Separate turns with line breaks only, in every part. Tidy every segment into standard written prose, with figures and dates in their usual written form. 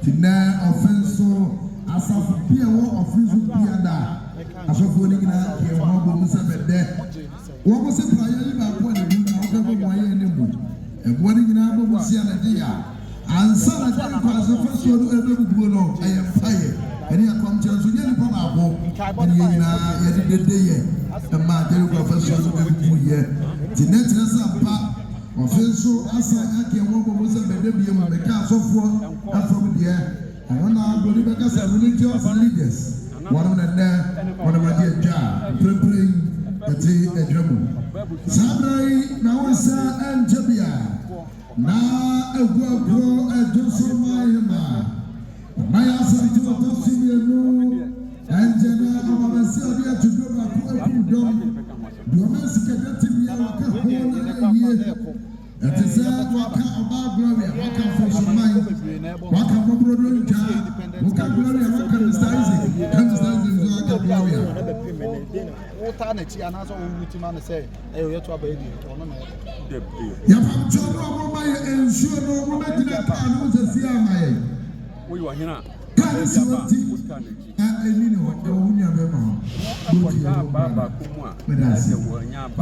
tina offenso asafu pia wo offenso pia da asofo ni gina ke ho bo musa bede wo mo se prayer ni ba ko ni na wo ko mo aye ni mu e bo ni gina bo musia na dia ansa na dia ko asofo so no ebe bubuo no aye faye eni akom chere so nyeni pa ba bo ni gina ye de de ye ma de ko offenso so bubu ye tina tina sampa offenso asa ake wo bo musa bede bi mu me ka asofo afom dia ana do ni be ka sa religious leaders one of the job preparing the edremu sabrai na wasa anjabia na egwagro ejoso mayema maya santi to simienu anjana amabasi odia tudo ba ku ekudom domestic activity waka hona ye etisa waka oba gloria waka for mind waka mobrodo nja waka gloria waka resizing gloria
water na chi anaso wuti man say you to aba edi ono na
ya pam chono omo ma ensure no omo ma dina ka no se amaye
we wa hina
ka si woti eni no o nya be ma
ko baba kumu a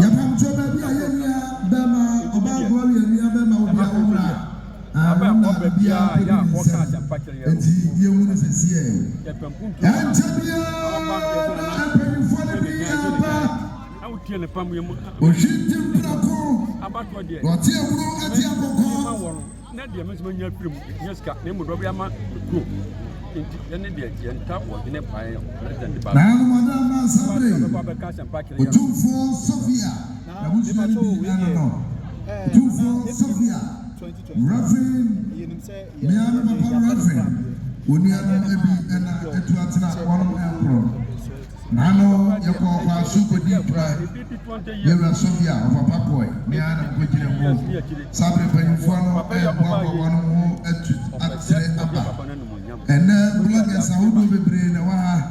ya pam chono bi aye nia be ma oba gloria nia be ma obi awura
aba ko bia ya ko ka jampa kire ya
enti ye wonu se sie antabia
tie ne pam yemu
o shiti mprako
abato de
wati awuro ati akoko
na de mesema nya prim nyeska ne mu dobe ama go enti ne de yenta wo ne pae president ba
na no madama sabre o tumfo Sofia na busu ni no tumfo Sofia Reverend Miana Papa Reverend oni ana ebi na etu atena wono empro nano yako kwa suko di try yewa Sofia of Papa Boy Miana kwejire mo sabre panfano babo wono mo etu atsire aba ena bloga saudo bebre na wa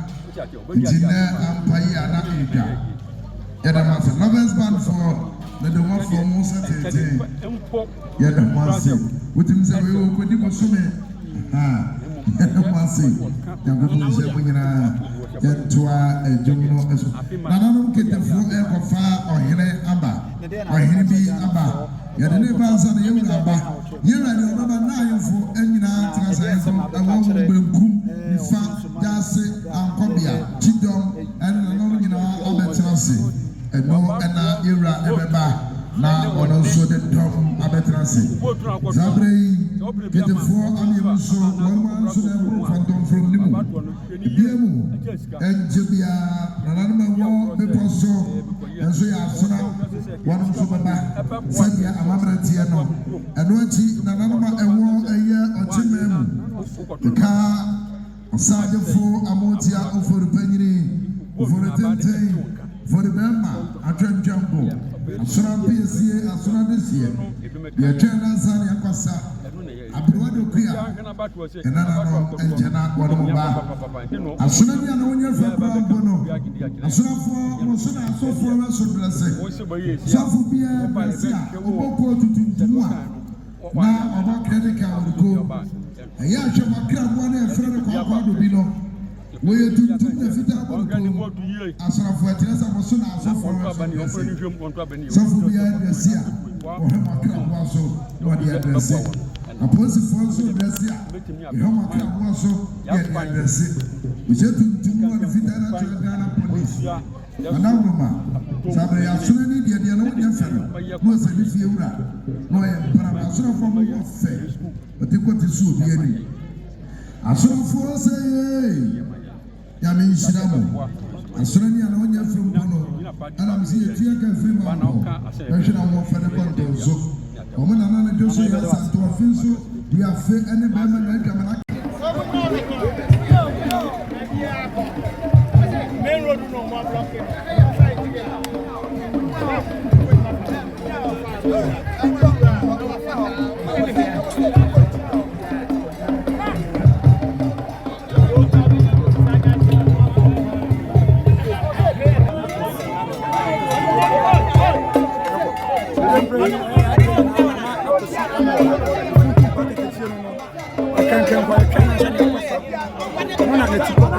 njina ampai ana ida yada ma for lovers band for the one for Musa tete yada ma se wutim se we ko di mo some Masi, yang betul saya punya yang tua jumno esu. Nananum kita flu kofa ohine aba, ohine bi aba. Ya dene bansa na yewu aba. Yera ni onaba na yefo enyina trasa yefo awo benkum nifa jase ankobia chidom en nananum nyina abetrase. Eno ena yera ebeba na ono so de dom abetrase. Zabrei kita flu ami so one so na phantom from nimu. Biemu enjebia nananum wo beposo enso ya afuna one so baba sadia amamrantie no eno anti nananum ewo eye ochimemu ka osajefo amotia ofori panyini ofori tenten for the member atwantwambo asura piesie asura desie ye twena san yakwasa abroado kuya enana no enjena wono ba asura bia na wonya fa bambo no asura fo mo so na asofo na so blase sofo bia blase oboko tutuntumu na oba critical go eya hwe makra bo na efre ne kwa kwa do bi no we tutuntum na fita bo asrafo atirasa mo so na asofo sofo bia blase a o he makra bo so no dia blase aposi fonso blase a he makra bo so dia blase we tutuntum na fita na Ghana police anamma sabre ya sura ni dia na wodi afere no se ni fie wura no e para asura fo mo fe otikoti su obi ani asura fo se ya me nshira mo asura ni ana wonya afere mo no ana msi etia ka afere mo no e hwira mo fe ne konto zo o mo na na ne joso ya santo afinso dia fe ene ba ma na kamana main road no more blocking. I can't
Karibu.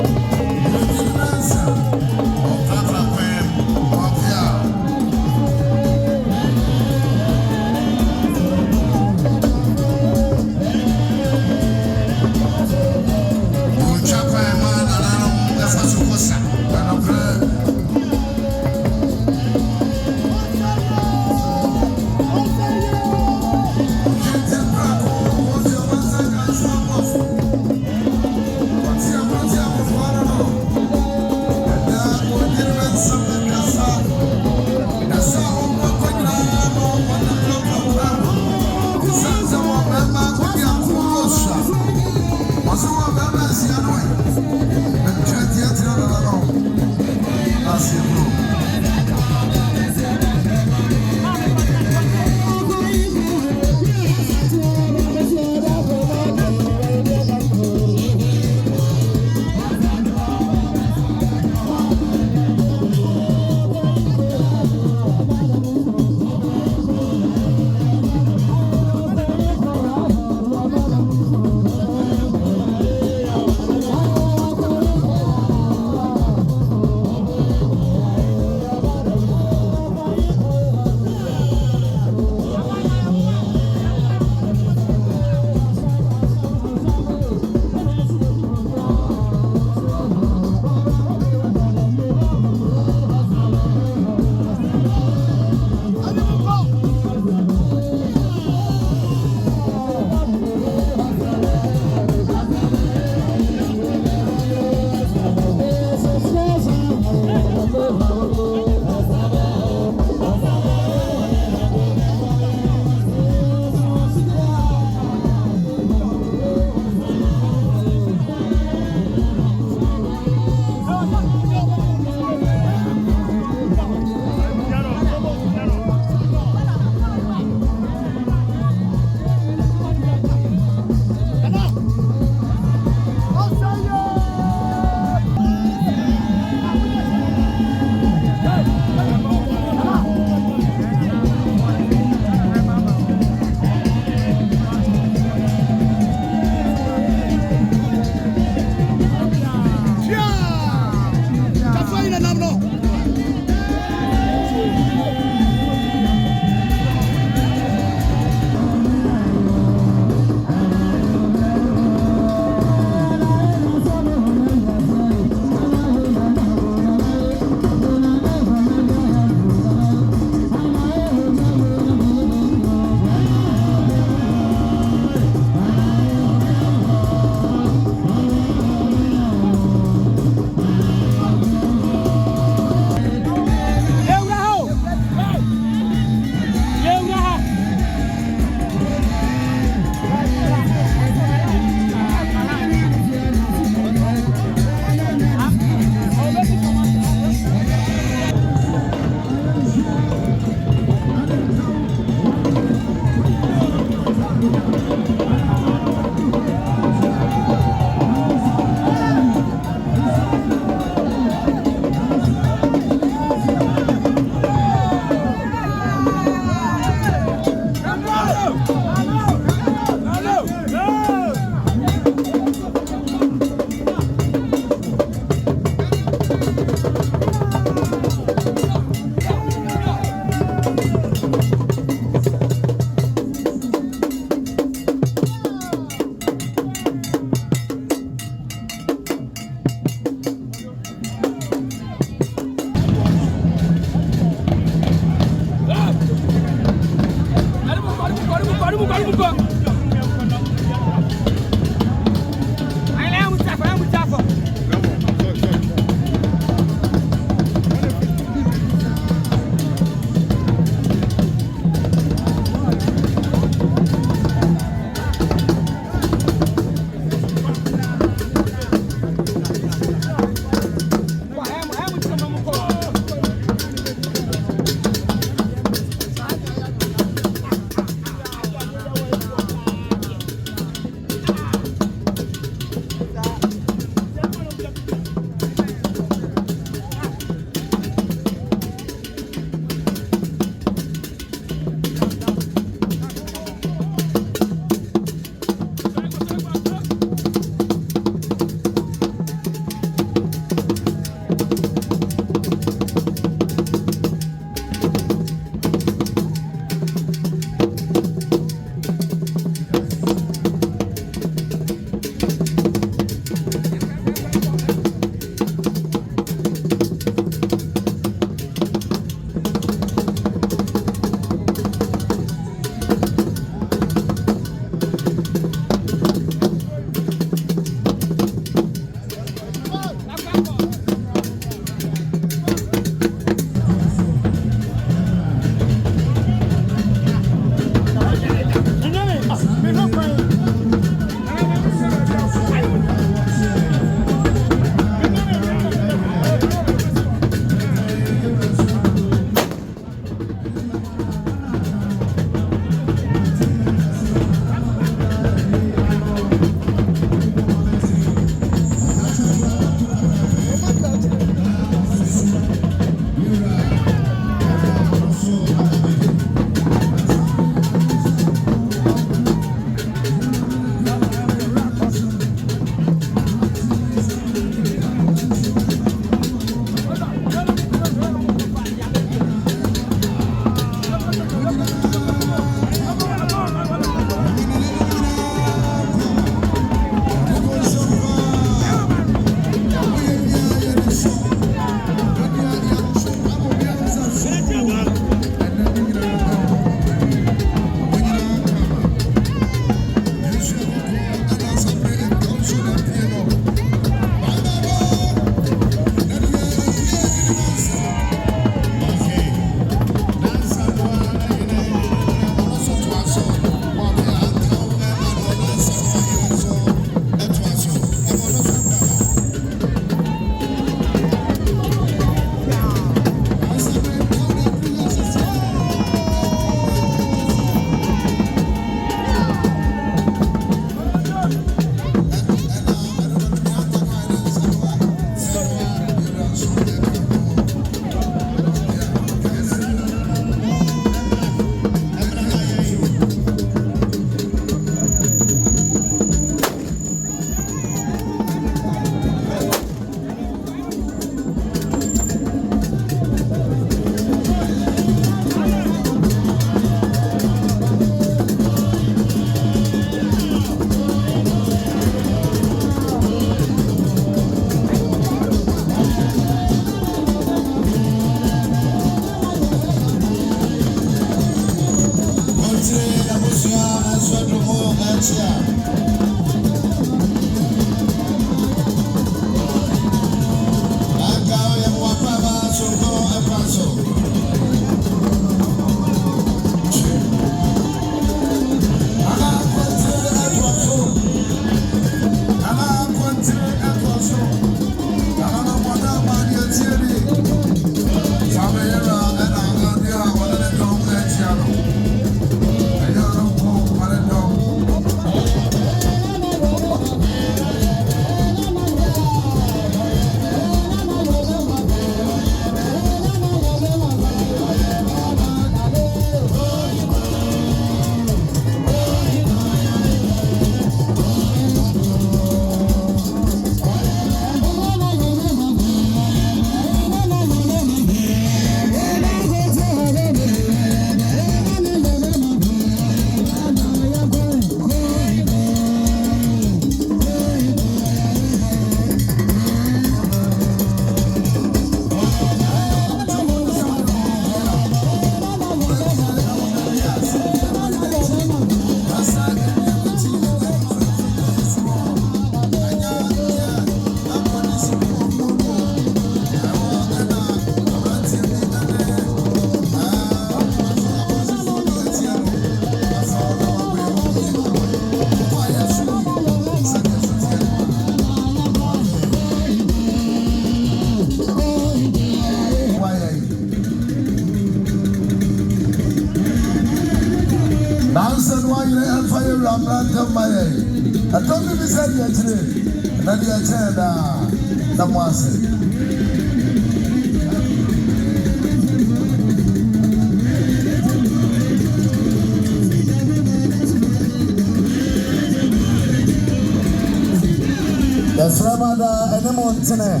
Ramada and the Montane,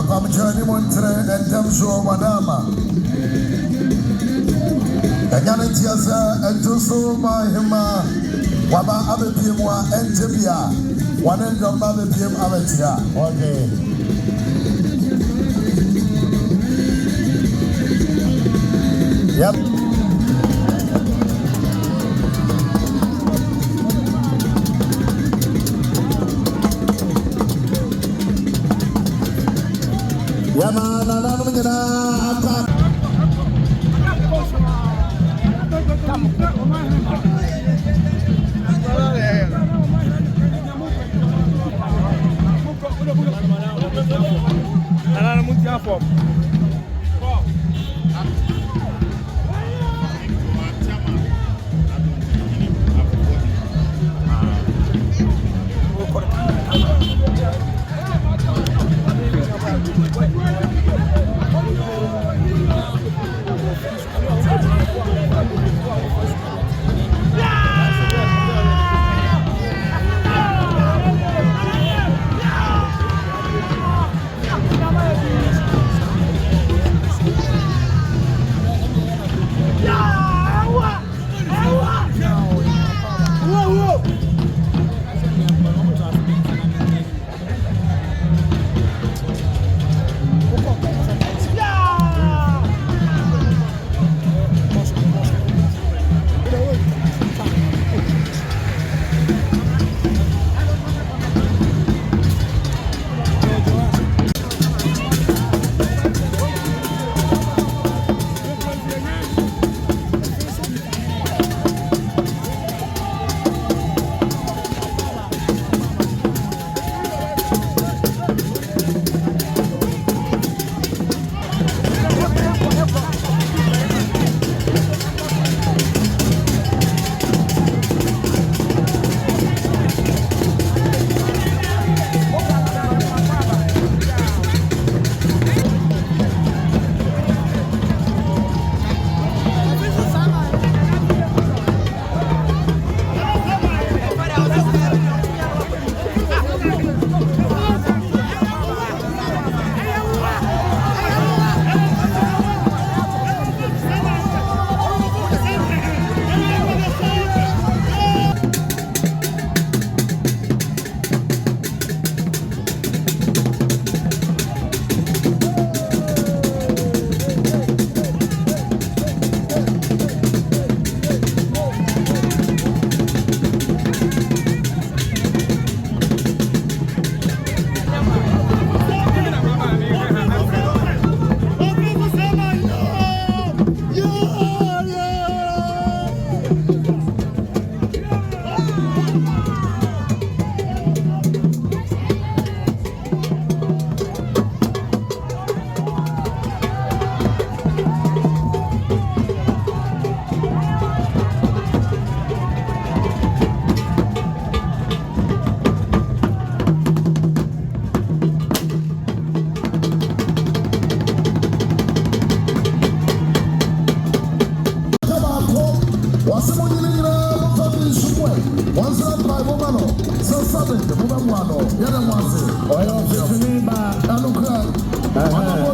come journey Montane and Tamsho Madama. Yanetiasa and Tuso Mahima, Waba Abipimwa and Tibia, one end of Babipim Abetia. Okay. Yep. wɔse mo nyine nyinaa mofa bi nsomwe wɔnsra mpa moma no sɛ sabe mobɛmoa no yɛdɛ mo ase
ɔyɛ ɔfefini ba
anokra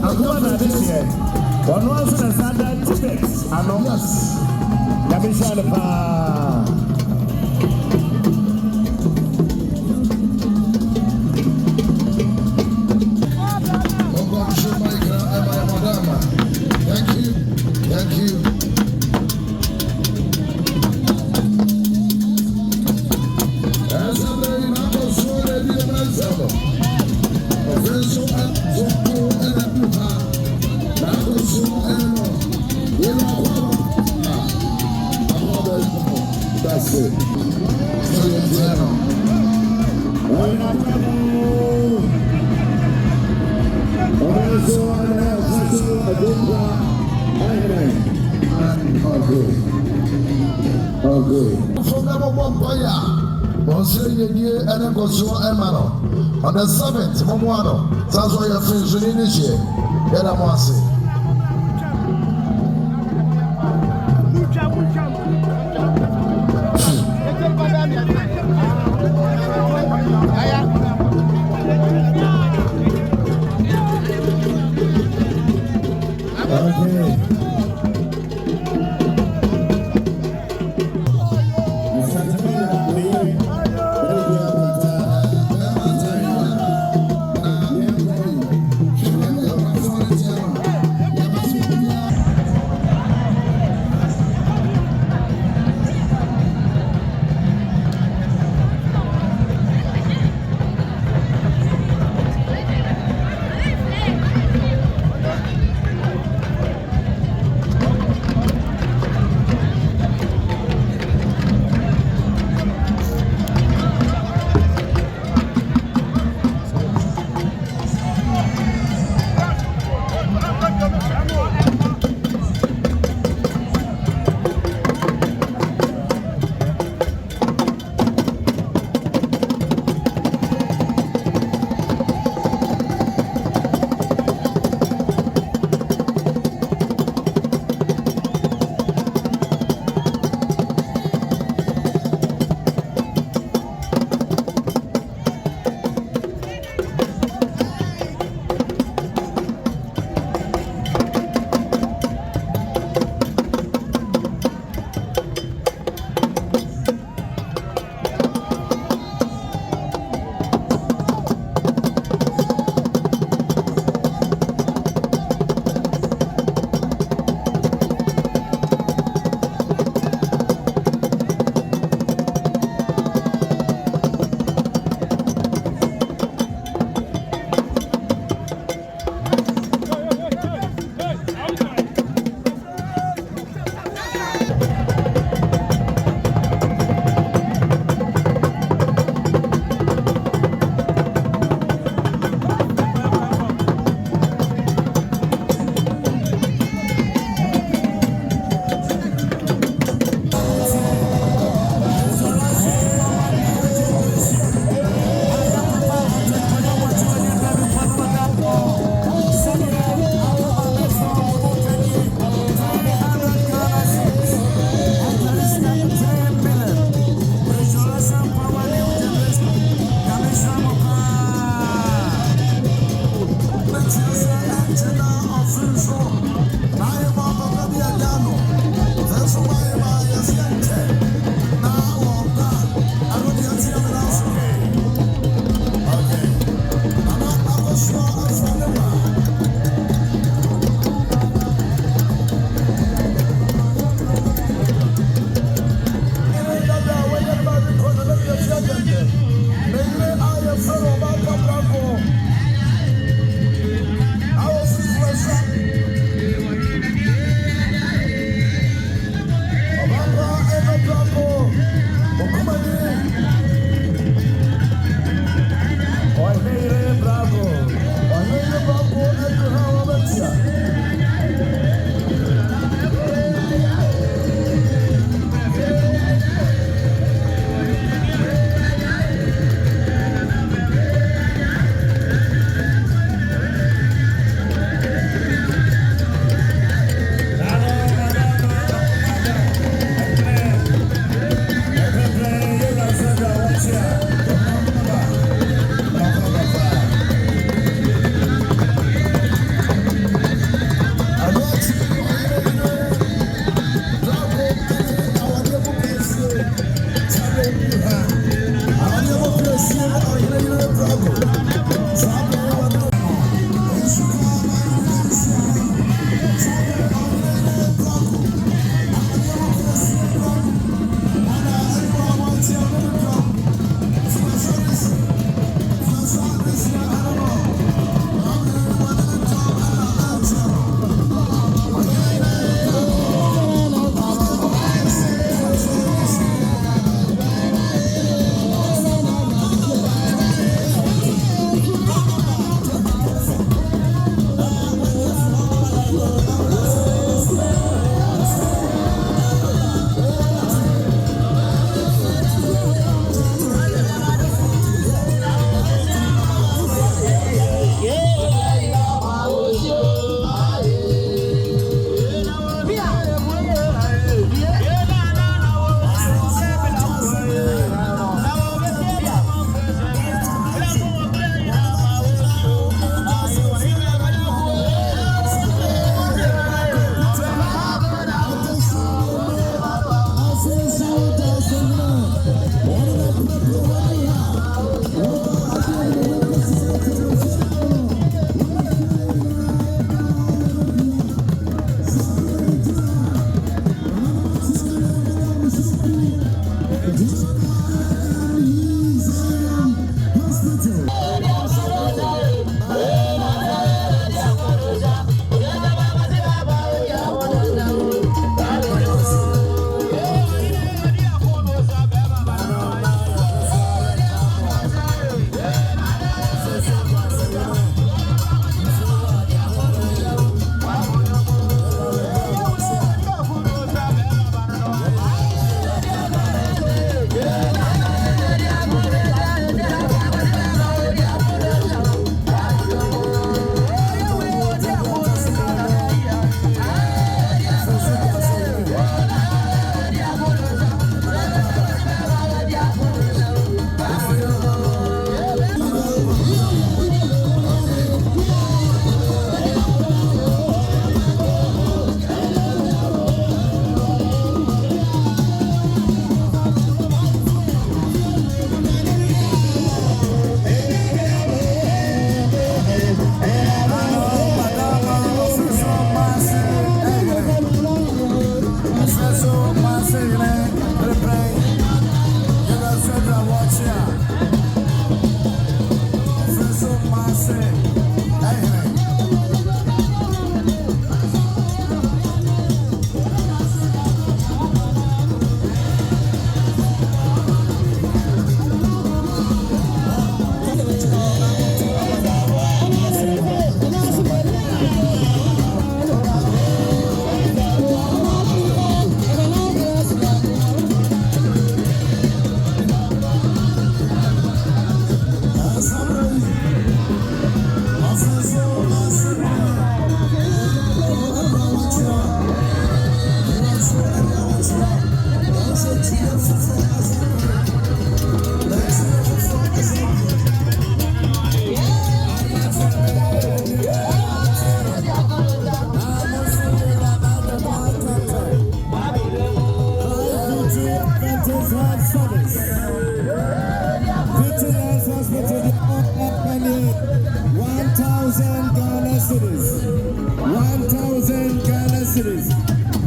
akoma na de seɛ ɔno nso na saa da tibet ano
yes
yamehyia no paa
Thank you. That's it. Okay. From number 1 player, on the 7th, Momoano, that's why you're finishing this year. Get a massy.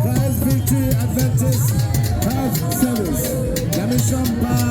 Prize Victory Adventist Health Service. Let me jump